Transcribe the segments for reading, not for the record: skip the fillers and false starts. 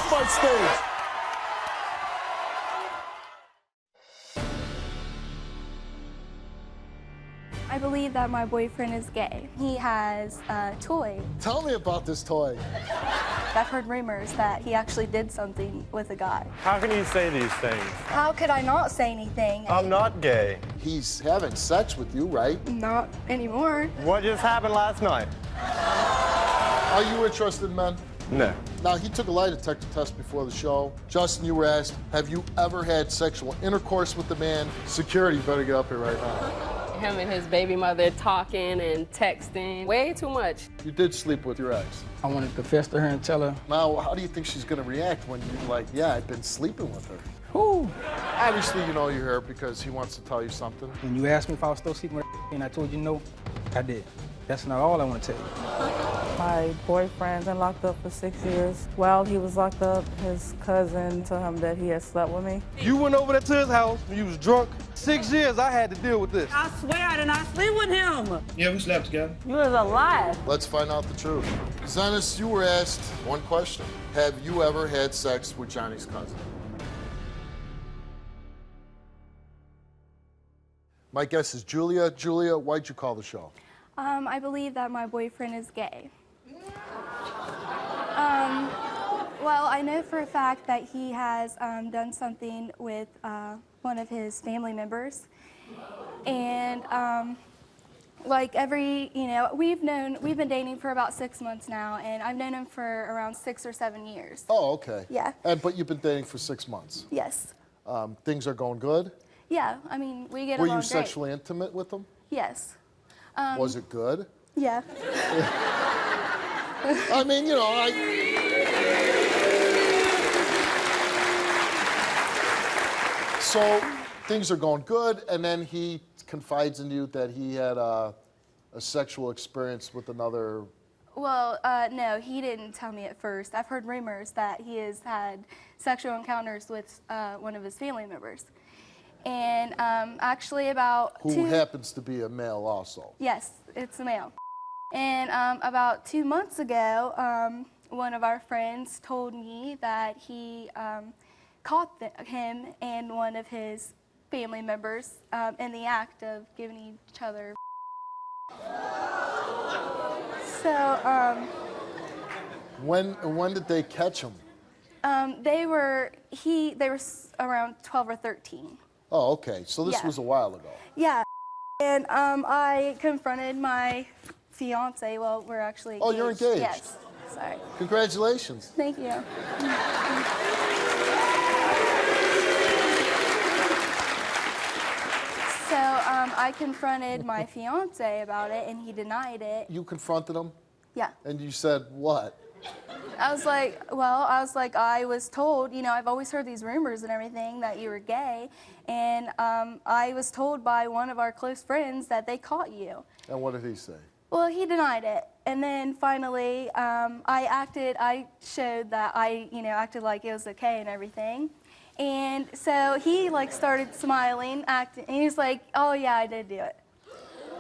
off my stage. I believe that my boyfriend is gay. He has a toy. Tell me about this toy. I've heard rumors that he actually did something with a guy. How can you say these things? How could I not say anything? I'm not gay. He's having sex with you, right? Not anymore. What just happened last night? Are you interested in men? No. Now, he took a lie detector test before the show. Justin, you were asked, have you ever had sexual intercourse with a man? Security better get up here right now. Him and his baby mother talking and texting way too much. You did sleep with your ex. I want to confess to her and tell her. Now, how do you think she's going to react when you're like, yeah, I've been sleeping with her? Whoo. Obviously, you know you're here because he wants to tell you something. When you asked me if I was still sleeping with her and I told you no, I did. That's not all I want to tell you. My boyfriend been locked up for 6 years. While he was locked up, his cousin told him that he had slept with me. You went over there to his house when you was drunk. 6 years I had to deal with this. I swear I did not sleep with him. Yeah, we slept together. You was a lie. Let's find out the truth. Zenas, you were asked one question. Have you ever had sex with Johnny's cousin? My guess is Julia. Julia, why'd you call the show? I believe that my boyfriend is gay. Well, I know for a fact that he has done something with one of his family members. And like we've been dating for about 6 months now, and I've known him for around 6 or 7 years. Oh, okay. Yeah. But you've been dating for 6 months. Yes. Things are going good? Yeah, I mean, we get Were along you great. sexually intimate with him? Yes. Was it good? Yeah. I mean, you know, So things are going good, and then he confides in you that he had a sexual experience with another. Well, no, he didn't tell me at first. I've heard rumors that he has had sexual encounters with one of his family members. And actually about Who happens to be a male also. Yes, it's a male. And about 2 months ago, one of our friends told me that he caught him and one of his family members in the act of giving each other. So, When did they catch him? they were around 12 or 13. Oh, okay. So this Yeah. was a while ago. Yeah. And I confronted my fiance. Well, we're actually engaged. Oh, you're engaged? Yes. Sorry. Congratulations. Thank you. So I confronted my fiance about it, and he denied it. You confronted him, Yeah. and you said what? I was like, I was told, you know, I've always heard these rumors and everything that you were gay, and I was told by one of our close friends that they caught you. And what did he say? Well, he denied it, and then finally, I showed that I, acted like it was okay and everything, and so he like started smiling, acting, and he was like, oh yeah, I did do it.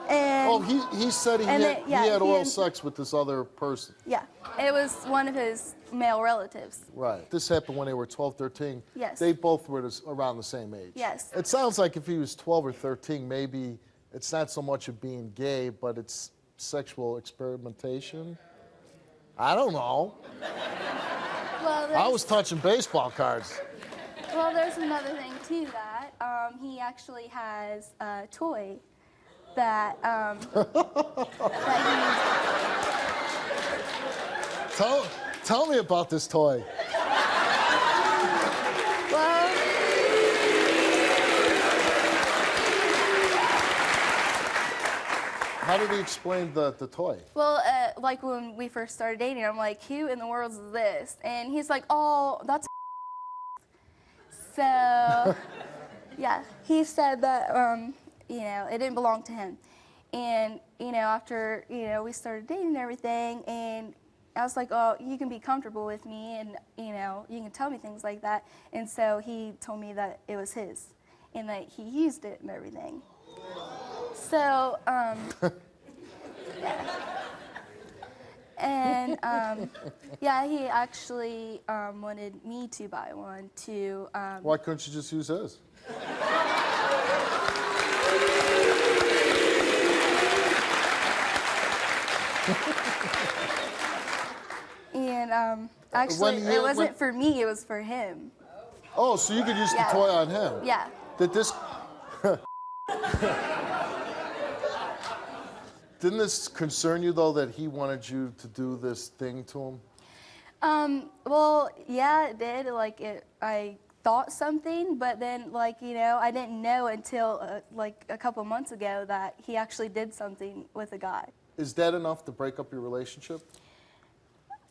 And Oh, he said he had oral sex with this other person. Yeah, it was one of his male relatives. Right. This happened when they were 12, 13. Yes. They both were around the same age. Yes. It sounds like if he was 12 or 13, maybe it's not so much of being gay, but it's sexual experimentation. I don't know. Well, I was touching baseball cards. Well, there's another thing too that he actually has a toy that Tell me about this toy. Well, How did he explain the toy? well, like when we first started dating, I'm like, who in the world is this? And he's like, oh, that's. So, yeah, he said that it didn't belong to him. And, after, we started dating and everything, and I was like, oh, you can be comfortable with me, and, you can tell me things like that. And so he told me that it was his, and that he used it and everything. So, yeah. And yeah, he actually wanted me to buy one to. Why couldn't you just use his? And actually, When it you- wasn't when- for me, it was for him. Oh, so you could use Yeah. the toy on him? Yeah. Did this... Didn't this concern you, though, that he wanted you to do this thing to him? Well, yeah, it did. Like, I thought something, but then, like, you know, I didn't know until, like, a couple months ago that he actually did something with a guy. Is that enough to break up your relationship?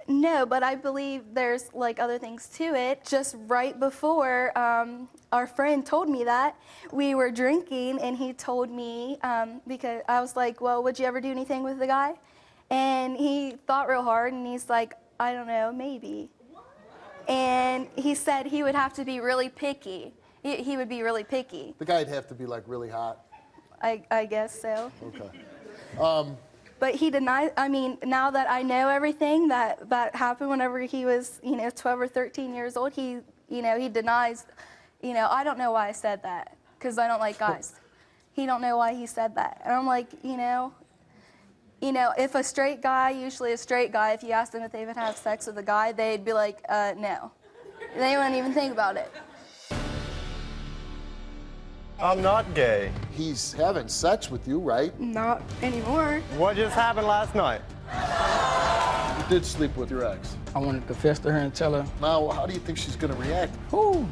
No, but I believe there's, like, other things to it. Just right before our friend told me that, we were drinking, and he told me, because I was like, well, would you ever do anything with the guy? And he thought real hard, and he's like, I don't know, maybe. And he said he would have to be really picky. He would be really picky. The guy'd have to be, like, really hot. I guess so. Okay. But he denied, I mean, now that I know everything that happened whenever he was, you know, 12 or 13 years old, he denies, you know, I don't know why I said that, because I don't like guys. He don't know why he said that. And I'm like, you know, if a straight guy, usually a straight guy, if you asked them if they would have sex with a guy, they'd be like, no. They wouldn't even think about it. I'm not gay. He's having sex with you, right? Not anymore. What just happened last night? You did sleep with your ex. I want to confess to her and tell her, Now, how do you think she's going to react? whoo,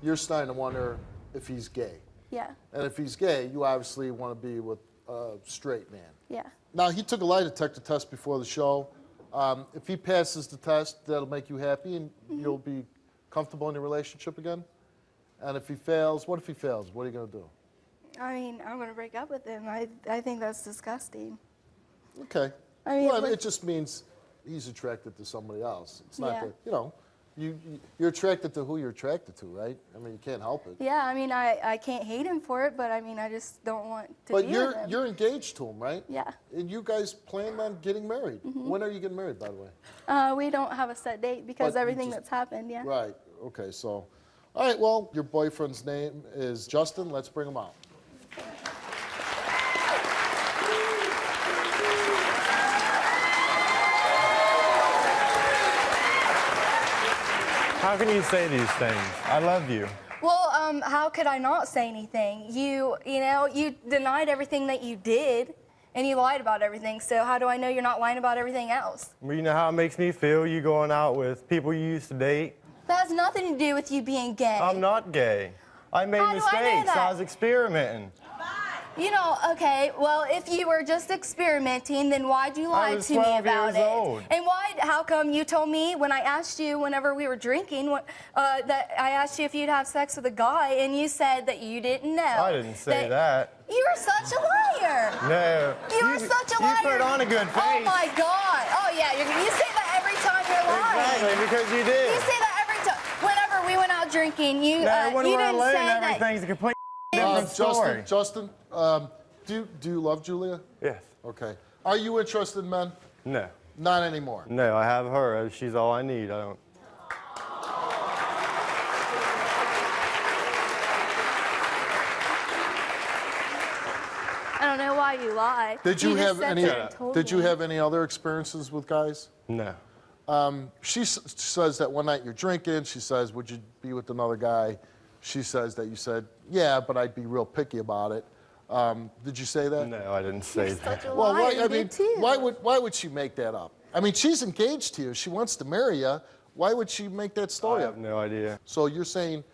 You're starting to wonder if he's gay. Yeah, And if he's gay, you obviously want to be with a straight man. yeah. Now, he took a lie detector test before the show. If he passes the test, that'll make you happy and you'll be comfortable in your relationship again. And if he fails, what if he fails? What are you going to do? I mean, I'm going to break up with him. I think that's disgusting. Okay. I mean, well, like- it just means he's attracted to somebody else. It's not Yeah. that, you know, you're attracted to who you're attracted to, right? I mean, you can't help it. Yeah, I mean, I can't hate him for it, but I mean, I just don't want to But be with him. you're engaged to him, right? Yeah. And you guys plan on getting married. When are you getting married, by the way? We don't have a set date because But you everything just- that's happened, yeah. Right. Okay, so, all right, well, your boyfriend's name is Justin. Let's bring him out. How can you say these things? I love you. Well, how could I not say anything? You know, you denied everything that you did, and you lied about everything, so how do I know you're not lying about everything else? You know how it makes me feel, you going out with people you used to date? That has nothing to do with you being gay. I'm not gay. I made How do I know mistakes. that? I was experimenting. You know, okay, well, if you were just experimenting, then why'd you lie was to me 12 about years it? old. And how come you told me when I asked you whenever we were drinking, that I asked you if you'd have sex with a guy, and you said that you didn't know? I didn't say that. You are such a liar. No. You are such a liar. You put on a good face. Oh my God. Oh yeah, you say that every time you're lying. Exactly, because you did. You say that every time. Whenever we went out drinking, you No, when you we're didn't alone, say that. everything's a complete different story. Justin, do you love Julia? Yes. Okay. Are you interested in men? No. Not anymore. No, I have her. She's all I need. I don't. I don't know why you lie. Did you just have sat any? there and told Did you me. have any other experiences with guys? No. She says that one night you're drinking. She says, "Would you be with another guy?" She says that you said, "Yeah, but I'd be real picky about it." Did you say that? No, I didn't say You're that. such a Well, liar. why, You I did mean, too. why would she make that up? I mean, she's engaged to you. She wants to marry you. Why would she make that I story up? have no idea. So you're saying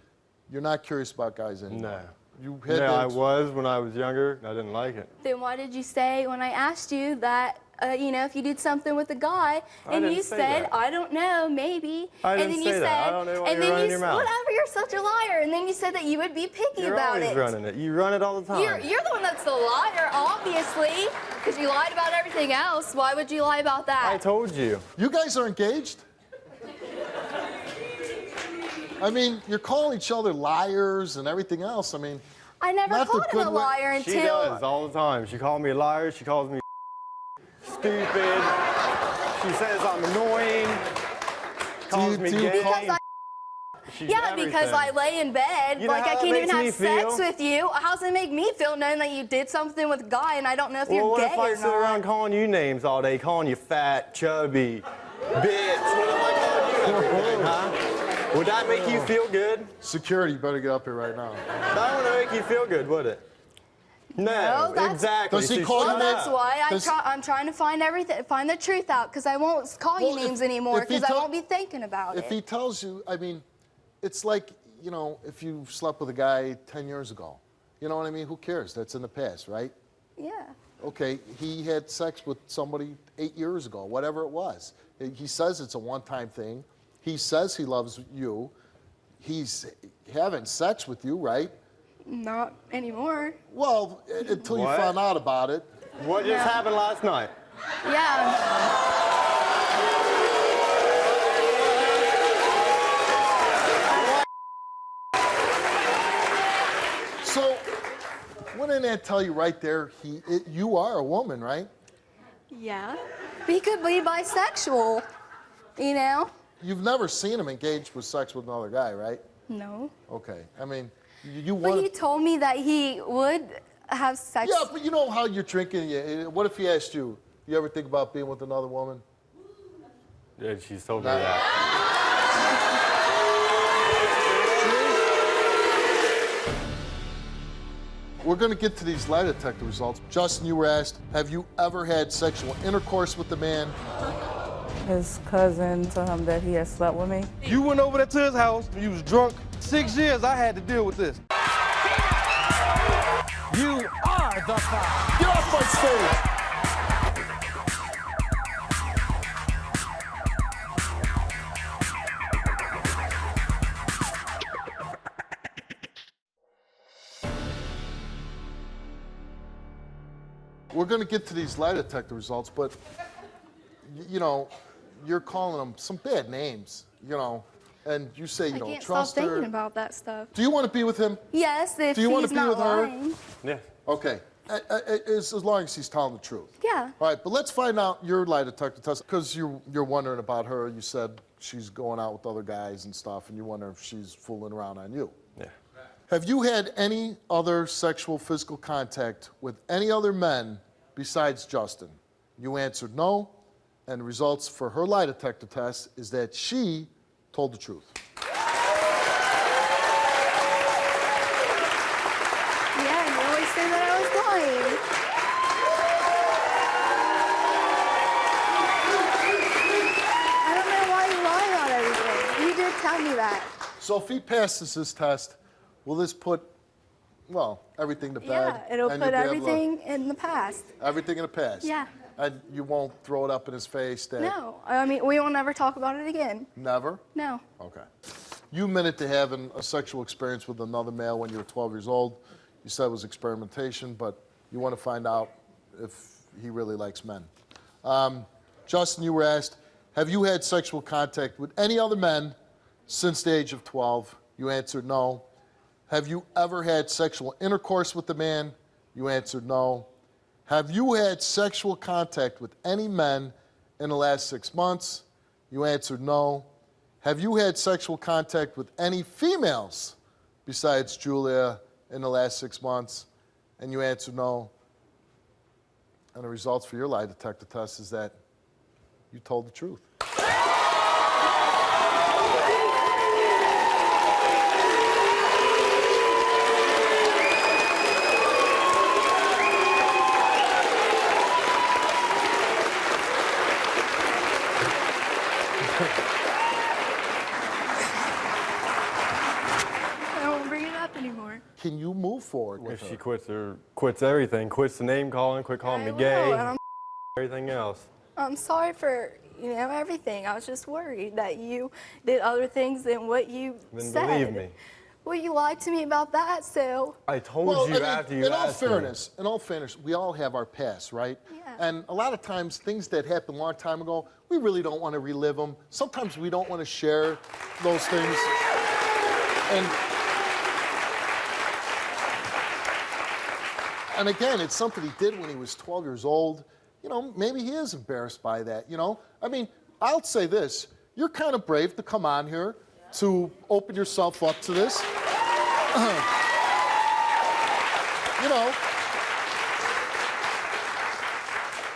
you're not curious about guys anymore? No. You had Yeah, I that. was when I was younger. I didn't like it. Then why did you say when I asked you that, if you did something with a guy, I and didn't you say said, that. I don't know, maybe. I and didn't then say you that. said, I don't know why and you're then running you your mouth. whatever, you're such a liar. And then you said that you would be picky You're about always it. running it. You run it all the time. You're the one that's the liar, obviously, because you lied about everything else. Why would you lie about that? I told you. You guys are engaged? I mean, you're calling each other liars and everything else. I mean, I never not the called him a good way- liar She until. does all the time. She called me a liar. She calls me stupid. She says I'm annoying. Calls me do you gay. Because She's Yeah, because everything. I lay in bed, You know like how I that can't even makes have me sex feel? with you. How does it make me feel knowing that you did something with a guy and I don't know if Well, you're what gay if I or sit around not? calling you names all day, calling you fat, chubby, bitch? What if I call you everything, huh? Would that make you feel good? security, you better get up here right now. That wouldn't make you feel good, would it? No, that's- exactly. Does he See, call you shut Well, names? that's up. why Does- I'm trying to find the truth out, because I won't call you Well, if- names anymore, if he because I tell- won't be thinking about If it. he tells you, I mean, it's like, if you slept with a guy 10 years ago. You know what I mean? Who cares? That's in the past, right? Yeah. Okay, he had sex with somebody 8 years ago, whatever it was. He says it's a one-time thing. He says he loves you. He's having sex with you, right? Not anymore. Well, until you What? found out about it. What just Yeah. happened last night? Yeah. So, wouldn't that tell you right there, you are a woman, right? Yeah. He could be bisexual, you know? You've never seen him engaged with sex with another guy, right? No. Okay, I mean, you But want he told me that he would have sex. Yeah, but you know how you're drinking. What if he asked you, you ever think about being with another woman? Yeah, she's told me Nah. that. We're going to get to these lie detector results. Justin, you were asked, have you ever had sexual intercourse with a man? His cousin told him that he had slept with me. You went over there to his house, you was drunk. 6 years I had to deal with this. You are the five. Get off my stage! We're going to get to these lie detector results, but, you're calling them some bad names, and you say you I don't can't trust stop thinking her. about that stuff. Do you want to be with him? Yes, if Do you wanna he's be not with her? lying. Yeah. Okay, as long as he's telling the truth. Yeah. All right, but let's find out your lie detector test, because you're wondering about her. You said she's going out with other guys and stuff, and you wonder if she's fooling around on you. Yeah. Have you had any other sexual physical contact with any other men besides Justin? You answered no, and the results for her lie detector test is that she told the truth. Yeah, you always say that I was lying. I don't know why you lie about everything. You did tell me that. So if he passes his test, will this put, everything to bed? Yeah, it'll and put you'll be able to- everything in the past. Everything in the past? Yeah. And you won't throw it up in his face that... No, I mean, we will never talk about it again. Never? No. Okay. You admitted to having a sexual experience with another male when you were 12 years old. You said it was experimentation, but you want to find out if he really likes men. Justin, you were asked, have you had sexual contact with any other men since the age of 12? You answered no. Have you ever had sexual intercourse with a man? You answered no. Have you had sexual contact with any men in the last 6 months? You answered no. Have you had sexual contact with any females besides Julia in the last 6 months? And you answered no. And the results for your lie detector test is that you told the truth. I won't bring it up anymore. Can you move forward with If her. she quits everything, quits the name calling, quit calling me I gay, will, and everything else. I'm sorry for, everything. I was just worried that you did other things than what you Then said. believe me. Well, you lied to me about that, so. I told you after you asked me. In all fairness, we all have our past, right? Yeah. And a lot of times, things that happened a long time ago, we really don't want to relive them. Sometimes we don't want to share those things. And again, it's something he did when he was 12 years old. Maybe he is embarrassed by that, I mean, I'll say this. You're kind of brave to come on here to open yourself up to this.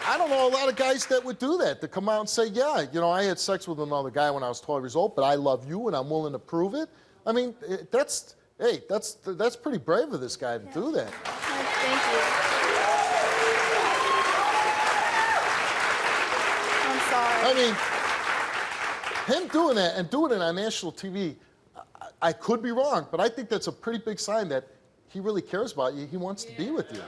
I don't know a lot of guys that would do that, to come out and say, yeah, I had sex with another guy when I was 12 years old, but I love you and I'm willing to prove it. I mean, that's pretty brave of this guy to do that. Thank you. I'm sorry. I mean, him doing that and doing it on national TV, I could be wrong, but I think that's a pretty big sign that he really cares about you. He wants to be with you.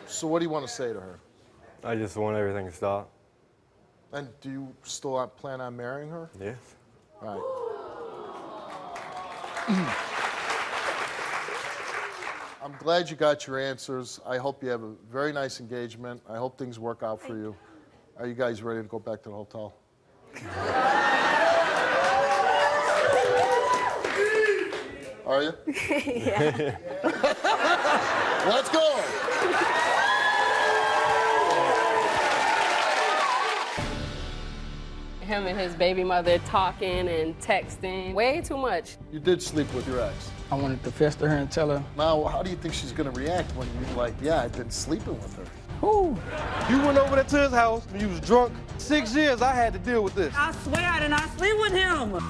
So what do you want to say to her? I just want everything to stop. And do you still plan on marrying her? Yes. All right. I'm glad you got your answers. I hope you have a very nice engagement. I hope things work out for you. Are you guys ready to go back to the hotel? Are you? Yeah. Let's go. Him and his baby mother talking and texting way too much. You did sleep with your ex. I wanted to fester her and tell her, Now, how do you think she's going to react when you're like, yeah, I've been sleeping with her? "Ooh, You went over there to his house and you was drunk. 6 years I had to deal with this. I swear I did not sleep with him.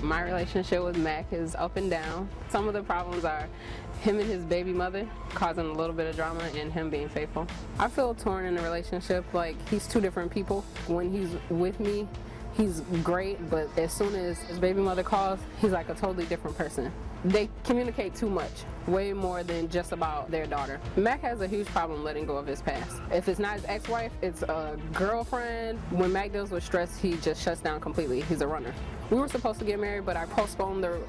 My relationship with Mac is up and down. Some of the problems are him and his baby mother causing a little bit of drama and him being faithful. I feel torn in the relationship, like he's two different people. When he's with me, he's great, but as soon as his baby mother calls, he's like a totally different person. They communicate too much, way more than just about their daughter. Mac has a huge problem letting go of his past. If it's not his ex-wife, it's a girlfriend. When Mac deals with stress, he just shuts down completely. He's a runner. We were supposed to get married, but I postponed the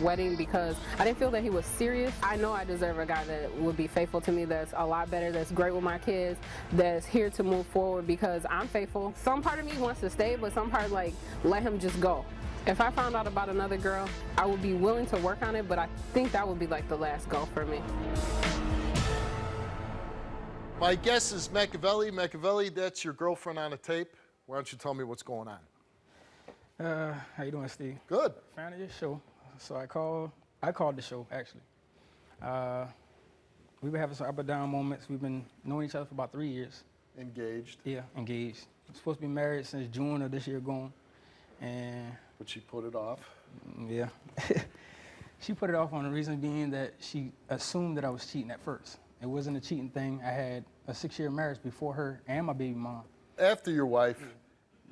wedding because I didn't feel that he was serious. I know I deserve a guy that would be faithful to me, that's a lot better, that's great with my kids, that's here to move forward because I'm faithful. Some part of me wants to stay, but some part like, let him just go. If I found out about another girl, I would be willing to work on it, but I think that would be like the last go for me. My guess is Machiavelli. Machiavelli, that's your girlfriend on a tape. Why don't you tell me what's going on? how you doing, Steve? Good. Found your show, so I called the show, actually. We've been having some up and down moments. We've been knowing each other for about 3 years. Engaged. Yeah, engaged. We're supposed to be married since June of this year going, and... But she put it off? Yeah. She put it off on the reason being that she assumed that I was cheating at first. It wasn't a cheating thing. I had a 6-year marriage before her and my baby mom. After your wife,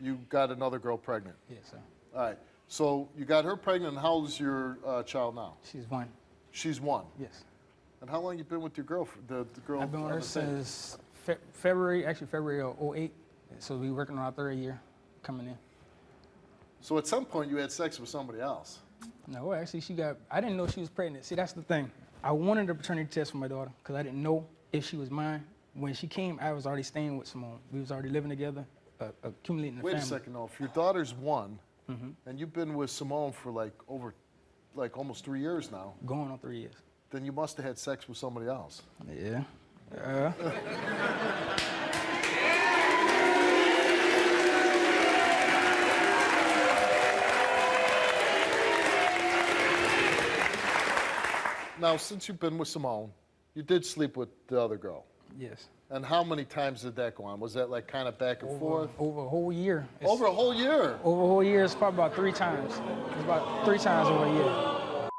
you got another girl pregnant? Yes, sir. All right. So you got her pregnant, and how old is your child now? She's 1. She's 1? Yes. And how long you been with your girlfriend, the girl? I've been with her since February of 08. So we working on our 3rd year coming in. So at some point you had sex with somebody else? No, actually I didn't know she was pregnant. See, that's the thing. I wanted a paternity test for my daughter because I didn't know if she was mine. When she came, I was already staying with Simone. We was already living together, accumulating the family. Wait a second, though. If your daughter's 1, and you've been with Simone for like almost 3 years now. Going on 3 years. then you must have had sex with somebody else. Yeah. Now, since you've been with Simone, you did sleep with the other girl. Yes. And how many times did that go on? Was that like kind of back and forth? Over a whole year. Over a whole year? Over a whole year, it's probably about 3 times. It's about 3 times over a year.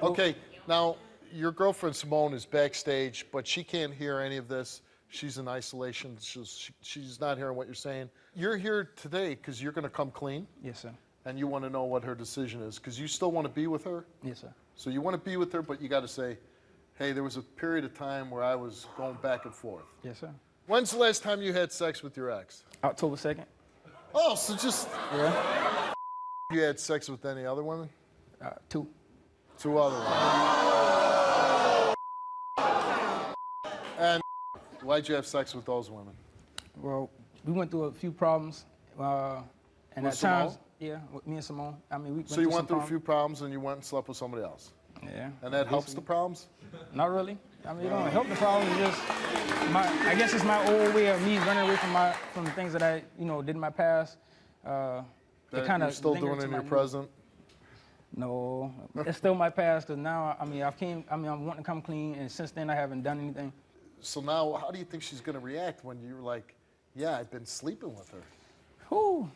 Okay, now your girlfriend Simone is backstage, but she can't hear any of this. She's in isolation. She's not hearing what you're saying. You're here today because you're going to come clean. Yes, sir. And you want to know what her decision is because you still want to be with her. Yes, sir. So you want to be with her, but you got to say, hey, there was a period of time where I was going back and forth. Yes, sir. When's the last time you had sex with your ex? October 2nd. Oh, so just... Yeah. You had sex with any other women? 2. 2 other women. And why'd you have sex with those women? Well, we went through a few problems. And With at times, Simone? yeah, with me and Simone. I mean, we went So you through went some through a few problems and you went and slept with somebody else? Yeah. And that helps the problems? Not really. I mean, it don't help the problem. It's just I guess it's my old way of me running away from the things that I, did in my past. That you're still doing in your present? No, it's still my past. Cause now, I'm wanting to come clean, and since then I haven't done anything. So now, how do you think she's going to react when you're like, yeah, I've been sleeping with her? Whew.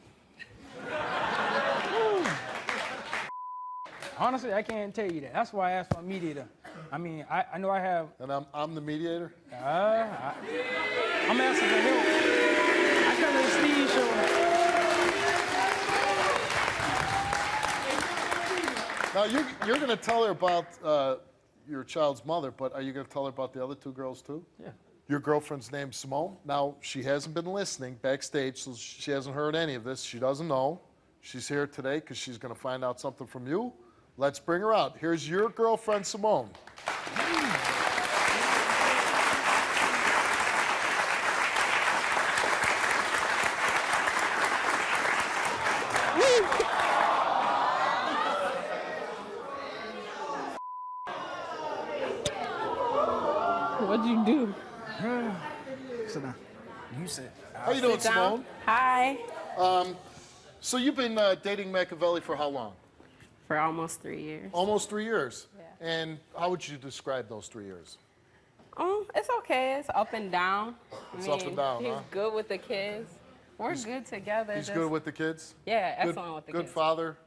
Honestly, I can't tell you that. That's why I asked for a mediator. I mean, I know I have... And I'm the mediator? I'm asking for help. I come to the Steve show. Now, you're going to tell her about your child's mother, but are you going to tell her about the other 2 girls, too? Yeah. Your girlfriend's name's Simone. Now, she hasn't been listening backstage, so she hasn't heard any of this. She doesn't know. She's here today because she's going to find out something from you. Let's bring her out. Here's your girlfriend, Simone. What'd you do? Sit down. You sit. How you doing, Simone? Hi. So you've been dating Machiavelli for how long? For almost 3 years. Almost 3 years. Yeah. And how would you describe those 3 years? It's okay. It's up and down. It's up and down, He's huh? good with the kids. We're good together. He's good with the kids? Yeah, excellent with the Good kids. father.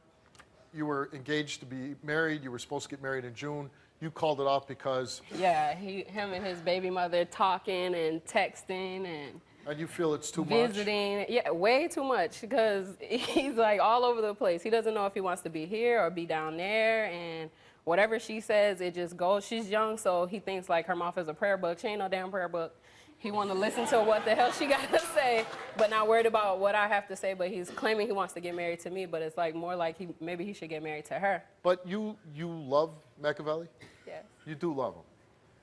You were engaged to be married. You were supposed to get married in June. You called it off because... Yeah, him and his baby mother talking and texting and you feel it's too much? visiting. Yeah, way too much because he's like all over the place. He doesn't know if he wants to be here or be down there, and whatever she says, it just goes. She's young, so he thinks like her mouth is a prayer book. She ain't no damn prayer book. He want to listen to what the hell she got to say, but not worried about what I have to say. But he's claiming he wants to get married to me, but it's like more like maybe he should get married to her. But you love Machiavelli? Yes. You do love him.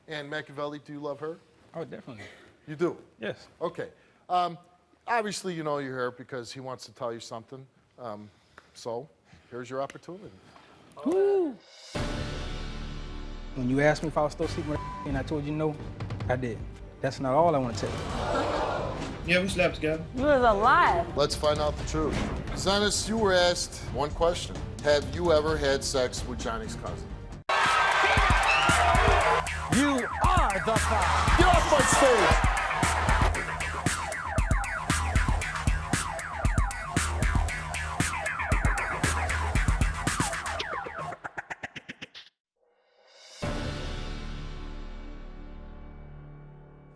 And Machiavelli, do you love her? Oh, definitely. You do? Yes. Okay. Obviously, you know you're here because he wants to tell you something. So here's your opportunity. Woo. When you asked me if I was still sleeping with and I told you no, I did. That's not all I want to tell you. Yeah, we slept together. You was alive. Let's find out the truth. Zenas, you were asked one question. Have you ever had sex with Johnny's cousin? You are the five. Get off my stage!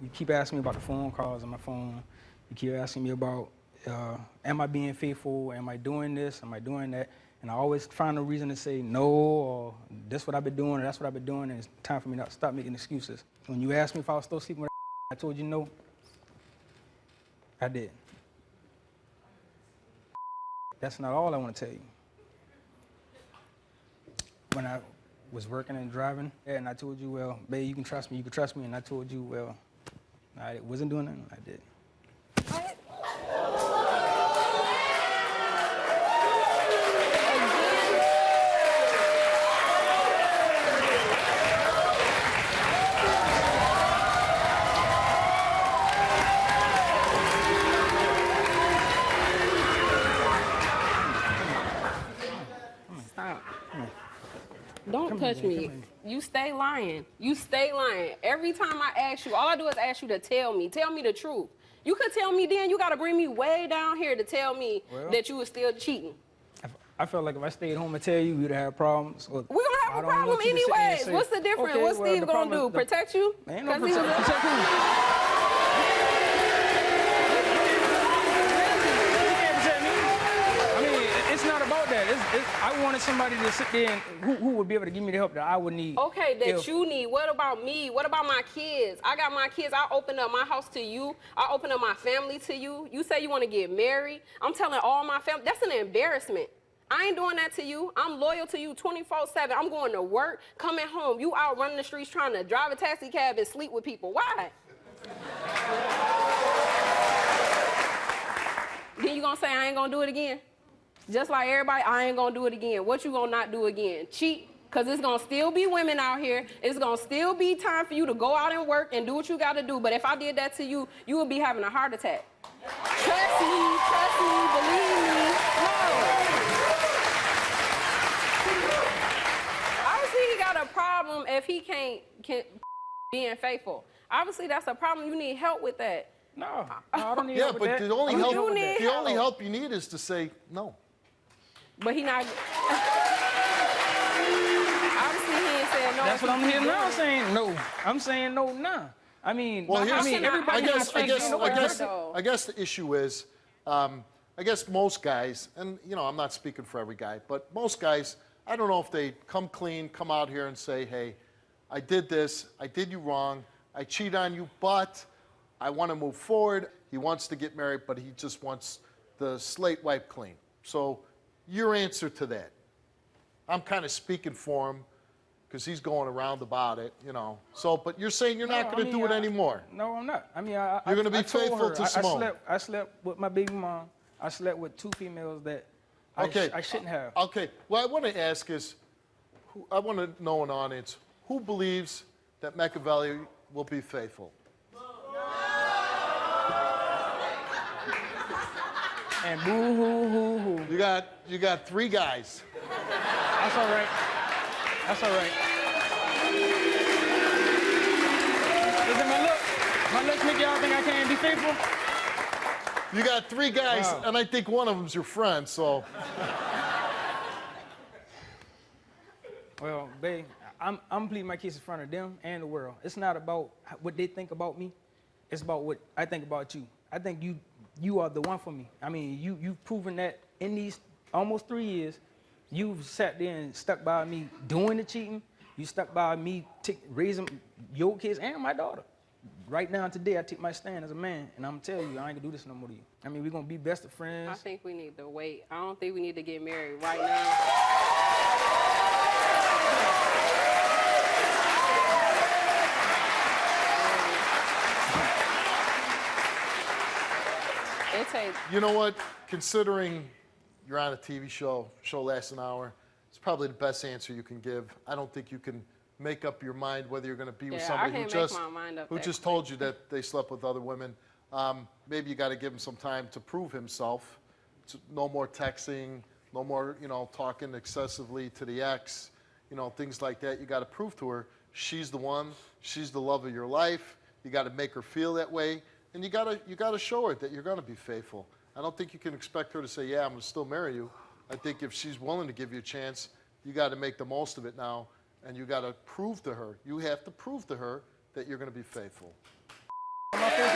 You keep asking me about the phone calls on my phone. You keep asking me about, am I being faithful? Am I doing this? Am I doing that? And I always find a reason to say no, or this what I've been doing, or that's what I've been doing, and it's time for me to stop making excuses. When you asked me if I was still sleeping with I told you no, I did. That's not all I want to tell you. When I was working and driving, and I told you, well, babe, you can trust me, and I told you, well, I wasn't doing nothing, I did. What? Don't touch me. You stay lying. You stay lying. Every time I ask you, all I do is ask you to tell me. Tell me the truth. You could tell me then. You got to bring me way down here to tell me that you were still cheating. I felt like if I stayed home and tell you, we'd have problems. We're going to have a problem anyways. What's the difference? Okay, What's Steve going to do? Protect you? Ain't no protect who? It's not about that. I wanted somebody to sit there and who would be able to give me the help that I would need. Okay, that you need. What about me? What about my kids? I got my kids. I open up my house to you. I open up my family to you. You say you want to get married. I'm telling all my family. That's an embarrassment. I ain't doing that to you. I'm loyal to you 24/7. I'm going to work, coming home. You out running the streets trying to drive a taxi cab and sleep with people. Why? Then you gonna say I ain't gonna do it again? Just like everybody, I ain't gonna do it again. What you gonna not do again? Cheat? Because it's gonna still be women out here. It's gonna still be time for you to go out and work and do what you gotta do. But if I did that to you, you would be having a heart attack. Trust me, believe me. No. Obviously, he got a problem if he can't being faithful. Obviously, that's a problem. You need help with that. No, I don't need help with that. Yeah, but the only help you need is to say no. But he not. Obviously, he ain't saying no. That's what I'm hearing now saying no. I'm saying no now. I mean, well, everybody I guess the issue is, I guess most guys, and I'm not speaking for every guy, but most guys, I don't know if they come clean, come out here and say, hey, I did this, I did you wrong, I cheat on you, but I want to move forward. He wants to get married, but he just wants the slate wiped clean. So your answer to that, I'm kind of speaking for him because he's going around about it, So, but you're saying you're not going to do it anymore. No, I'm not. I mean, you're going to be faithful to Simone. I slept with my baby mom. I slept with 2 females that I shouldn't have. Okay. What I want to ask is, I want to know in the audience, who believes that Machiavelli will be faithful? And boo-hoo-hoo-hoo. You got 3 guys. That's all right. That's all right. Look at my looks make y'all think I can't be faithful? You got 3 guys, wow. And I think one of them's your friend, so. Well, babe, I'm pleading my case in front of them and the world. It's not about what they think about me. It's about what I think about you. I think you are the one for me. I mean, you've proven that in these almost 3 years, you've sat there and stuck by me doing the cheating. You stuck by me raising your kids and my daughter. Right now, today, I take my stand as a man, and I'm going to tell you, I ain't going to do this no more to you. I mean, we're going to be best of friends. I think we need to wait. I don't think we need to get married right now. You know what? Considering you're on a TV show lasts an hour, it's probably the best answer you can give. I don't think you can make up your mind whether you're going to be with somebody who just told you that they slept with other women. Maybe you got to give him some time to prove himself. No more texting, no more talking excessively to the ex, things like that. You got to prove to her she's the one, she's the love of your life. You got to make her feel that way. And you gotta show her that you're gonna be faithful. I don't think you can expect her to say, yeah, I'm gonna still marry you. I think if she's willing to give you a chance, you gotta make the most of it now, and you gotta prove to her. You have to prove to her that you're gonna be faithful. Good luck to you.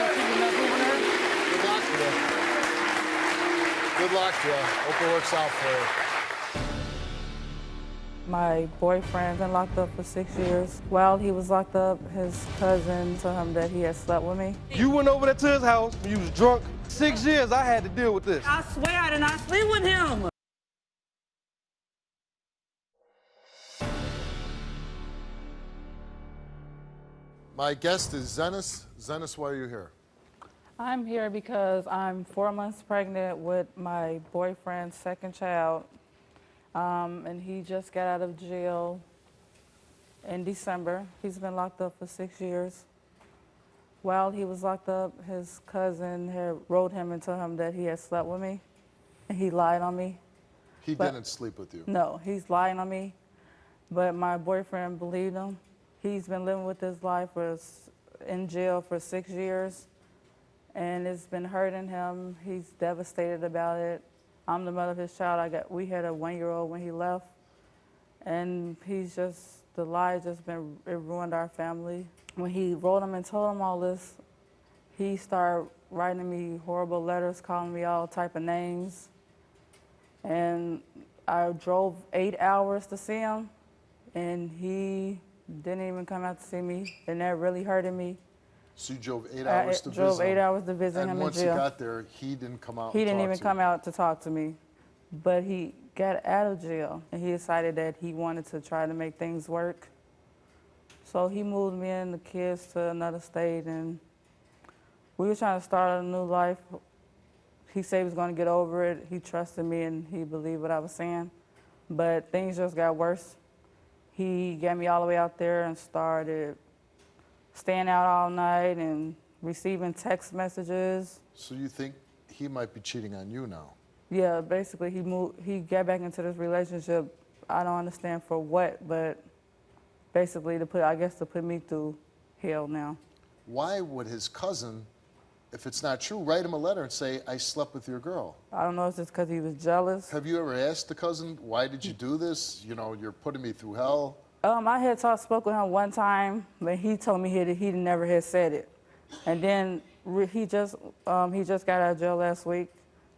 Good luck to you. Hope it works out for you. My boyfriend been locked up for 6 years. While he was locked up, his cousin told him that he had slept with me. You went over there to his house when you was drunk. 6 years I had to deal with this. I swear I did not sleep with him. My guest is Zenis. Zenis, why are you here? I'm here because I'm 4 months pregnant with my boyfriend's 2nd child. And he just got out of jail in December. He's been locked up for 6 years. While he was locked up, his cousin had wrote him and told him that he had slept with me, and he lied on me. He didn't sleep with you? No, he's lying on me. but my boyfriend believed him. He's been living with this life in jail for 6 years, and it's been hurting him. He's devastated about it. I'm the mother of his child. We had a 1-year-old when he left, and the lie it ruined our family. When he wrote him and told him all this, he started writing me horrible letters, calling me all type of names. And I drove 8 hours to see him, and he didn't even come out to see me, and that really hurted me. So you drove 8 hours to visit him? I drove 8 hours to visit him in jail. And once you got there, he didn't come out and talk to you? He didn't even come out to talk to me. But he got out of jail, and he decided that he wanted to try to make things work. So he moved me and the kids to another state, and we were trying to start a new life. He said he was going to get over it. He trusted me, and he believed what I was saying. But things just got worse. He got me all the way out there and started staying out all night and receiving text messages. So you think he might be cheating on you now? Yeah, basically he got back into this relationship. I don't understand for what, but basically to put me through hell now. Why would his cousin, if it's not true, write him a letter and say, I slept with your girl? I don't know if it's because he was jealous. Have you ever asked the cousin, why did you do this? You know, you're putting me through hell. I had spoke with him one time, but he told me he never had said it. And then he just got out of jail last week.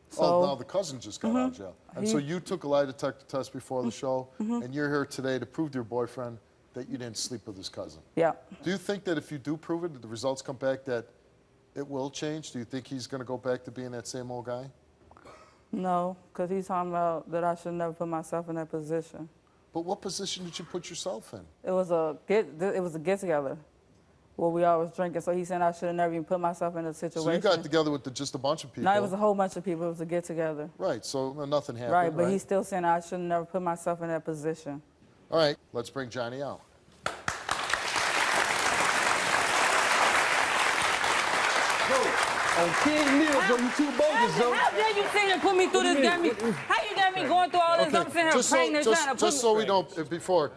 So, now the cousin just got out of jail. And so you took a lie detector test before the show, and you're here today to prove to your boyfriend that you didn't sleep with his cousin. Yeah. Do you think that if you do prove it, that the results come back, that it will change? Do you think he's going to go back to being that same old guy? No, because he's talking about that I should never put myself in that position. But what position did you put yourself in? It was a get-together where we always drinking. So he said I should have never even put myself in a situation. So you got together with just a bunch of people? No, it was a whole bunch of people. It was a get-together. Right, so nothing happened, right? But he's still saying I should have never put myself in that position. All right, let's bring Johnny out. On King Neal, bro, you too bogus, bro. How dare you sit and put me through this? How you got me going through all this? I'm sitting here pregnant, trying to put just so we know before,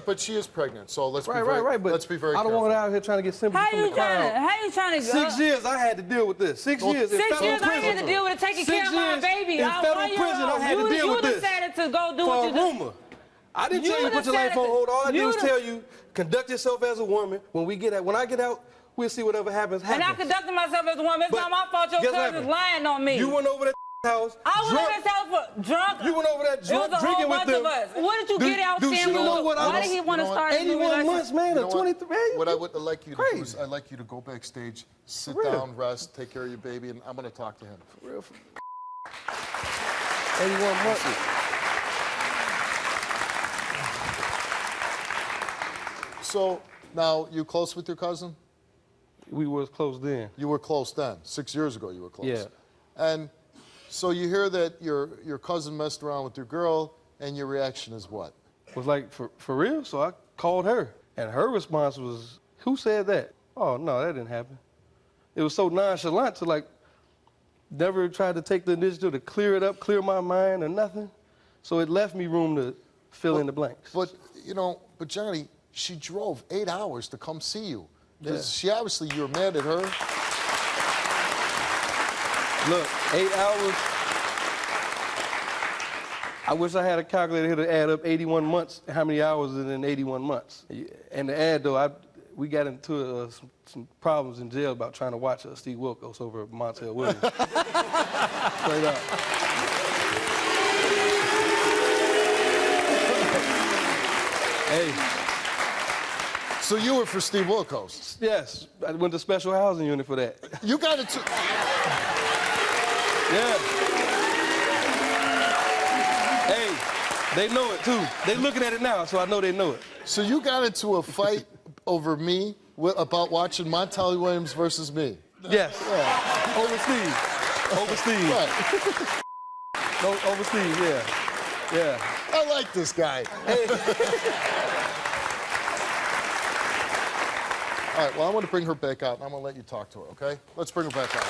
but she is pregnant, so let's be very I don't want her out here trying to get sympathy from the crowd. How you trying to? 6 years I had to deal with this. 6 years in federal 6 years I prison. had to deal with it, taking care of my baby. In federal prison, I had to deal with this. You decided to go do for what you a do. rumor. I didn't tell you to put your life on hold. All I did was tell you, conduct yourself as a woman. When I get out, we'll see whatever happens. And I conducted myself as a woman. It's not my fault your cousin's lying on me. You went over that house. I was at his house for drunk. You went over that drunk, drinking with them. It was a whole bunch of us. What did you get out saying? Why did he want to start 81 months, man, or 23. What I would like you to do is I'd like you to go backstage, sit down, rest, take care of your baby, and I'm going to talk to him. For real. 81 months. So now, you close with your cousin? We was close then. You were close then. 6 years ago, you were close. Yeah. And so you hear that your cousin messed around with your girl, and your reaction is what? Was like, for real? So I called her, and her response was, who said that? Oh, no, that didn't happen. It was so nonchalant to, like, never tried to take the initiative to clear it up, clear my mind or nothing. So it left me room to fill in the blanks. But, but Johnny, she drove 8 hours to come see you. She obviously, you were mad at her. Look, 8 hours. I wish I had a calculator here to add up 81 months, how many hours is in 81 months. And to add, though, we got into some problems in jail about trying to watch Steve Wilkos over at Montel Williams. Straight up. Hey. So you were for Steve Wilkos? Yes, I went to special housing unit for that. You got it. Yeah. Hey, they know it too. They looking at it now, so I know they know it. So you got into a fight over me about watching Montel Williams versus me? Yes. Yeah. Over Steve. Over Steve. Right. Over Steve, yeah. Yeah. I like this guy. Hey. All right, well, I want to bring her back out, and I'm going to let you talk to her, okay? Let's bring her back out.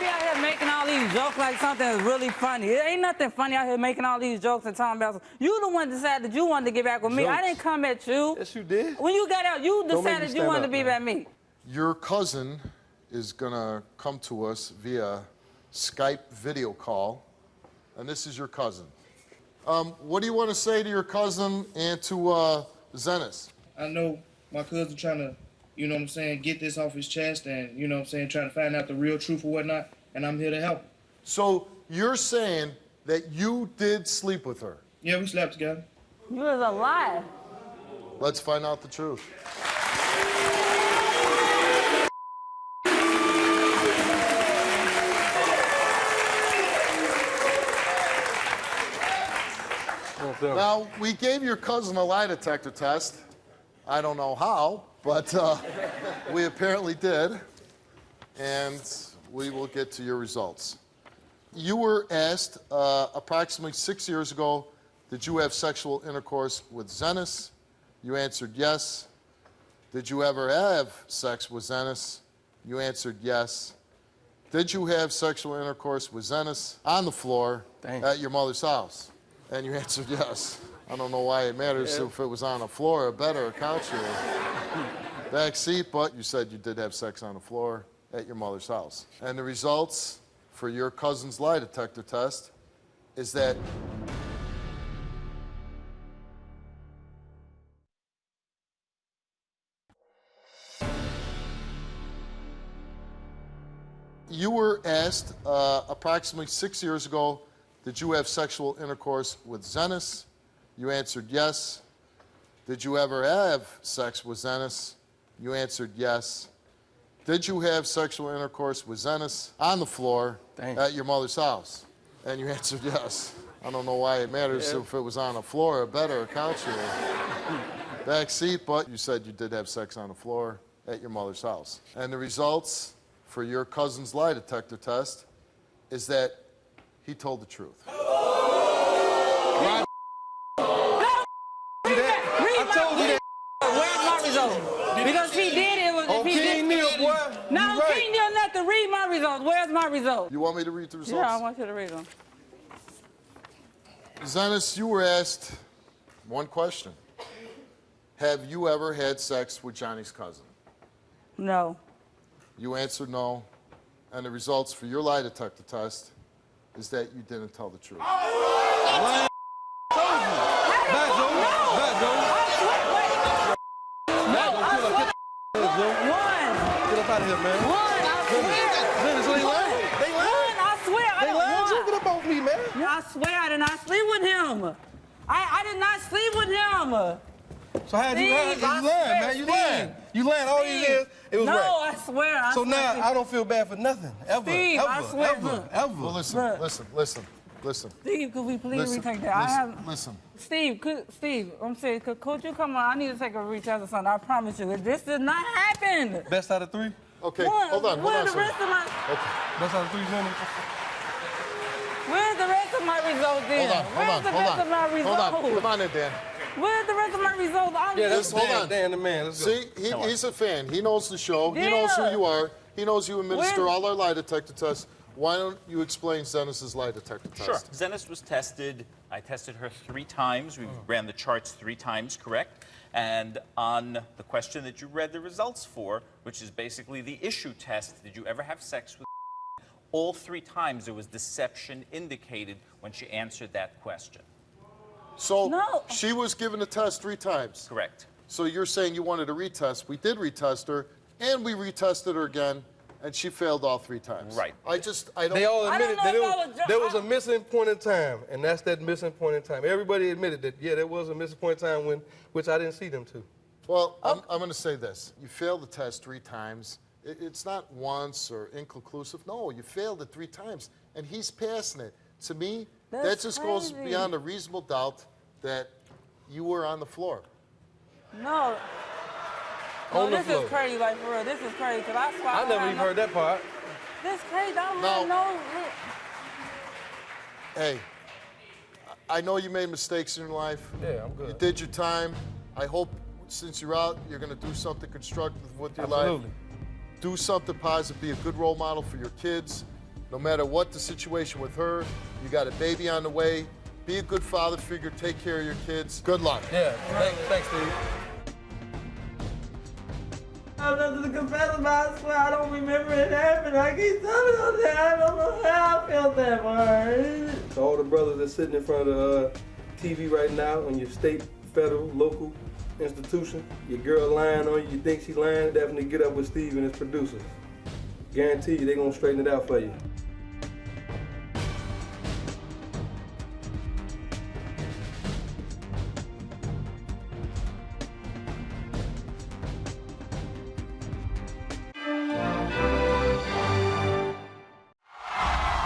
be out here making all these jokes like something is really funny. It ain't nothing funny out here making all these jokes and talking about. You the one decided that you wanted to get back with me. I didn't come at you. Yes, you did. When you got out, you decided you wanted to be back me. Your cousin is gonna come to us via Skype video call, and this is your cousin. What do you want to say to your cousin and to Zenas? I know my cousin trying to, you know what I'm saying, get this off his chest and, you know what I'm saying, trying to find out the real truth or whatnot, and I'm here to help. So you're saying that you did sleep with her? Yeah, we slept together. You was a lie. Let's find out the truth. Now, we gave your cousin a lie detector test. I don't know how, but we apparently did. And we will get to your results. You were asked approximately 6 years ago, did you have sexual intercourse with Zenas? You answered yes. Did you ever have sex with Zenas? You answered yes. Did you have sexual intercourse with Zenas on the floor at your mother's house? And you answered yes. I don't know why it matters if it was on a floor, a bed, or a couch, or back seat, but you said you did have sex on the floor at your mother's house. And the results for your cousin's lie detector test is that you were asked approximately 6 years ago, did you have sexual intercourse with Zenas? You answered yes. Did you ever have sex with Zenas? You answered yes. Did you have sexual intercourse with Zenas on the floor at your mother's house? And you answered yes. I don't know why it matters if it was on a floor, a bed, or a couch, or back seat, but you said you did have sex on the floor at your mother's house. And the results for your cousin's lie detector test is that he told the truth. Where's my result? Because he did it. No, King Neal, nothing. Read my results. Where's my result? You want me to read the results? Yeah, I want you to read them. Zenas, you were asked one question. Have you ever had sex with Johnny's cousin? No. You answered no. And the results for your lie detector test is that you didn't tell the truth. I swear I did not sleep with him. I did not sleep with him. So how did you lying, man? You lying. You lying all these years. It was no, right. I swear. So now I don't feel bad for nothing. Ever. Steve, ever. I swear. Ever. Well, listen. Steve, could we please retake that? Listen. Steve, I'm serious. Could you come on? I need to take a retest or something. I promise you. This did not happen. Best out of three? Okay, hold on. Where's the rest of my... Okay. Best out of 3 minutes? Where's the rest of my results then? Where's the rest of my results? Hold on. Come on in, Dan. Where's the rest of my results? Hold on. Dan the man. Let's go. See, he's a fan. He knows the show. He knows who you are. He knows you administer all our lie detector tests. Why don't you explain Zenas' lie detector test? Sure. Zenas was tested. I tested her 3 times. We ran the charts 3 times, correct? And on the question that you read the results for, which is basically the issue test, did you ever have sex with all 3 times there was deception indicated when she answered that question. So she was given a test 3 times. Correct. So you're saying you wanted a retest. We did retest her, and we retested her again, and she failed all 3 times. Right. I don't... They all admitted that there was a missing point in time, and that's that missing point in time. Everybody admitted that, yeah, there was a missing point in time which I didn't see them to. Well, I'm going to say this. You failed the test 3 times. It's not once or inconclusive. No, you failed it 3 times, and he's passing it. To me, that just goes beyond a reasonable doubt that you were on the floor. No. No, this is crazy, like, for real. This is crazy, because I swear... I never even heard that part. This is crazy. I don't know. Hey, I know you made mistakes in your life. Yeah, I'm good. You did your time. I hope, since you're out, you're going to do something constructive with your life. Do something positive. Be a good role model for your kids. No matter what the situation with her, you got a baby on the way. Be a good father figure, take care of your kids. Good luck. Yeah, thanks, Steve. I have nothing to confess about. I swear I don't remember it happening. I keep telling you that. I don't know how I felt that way. To all the brothers that's sitting in front of the TV right now on your state, federal, local institution, your girl lying on you, you think she lying, definitely get up with Steve and his producers. Guarantee you, they're gonna straighten it out for you.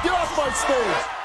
Get off my stage!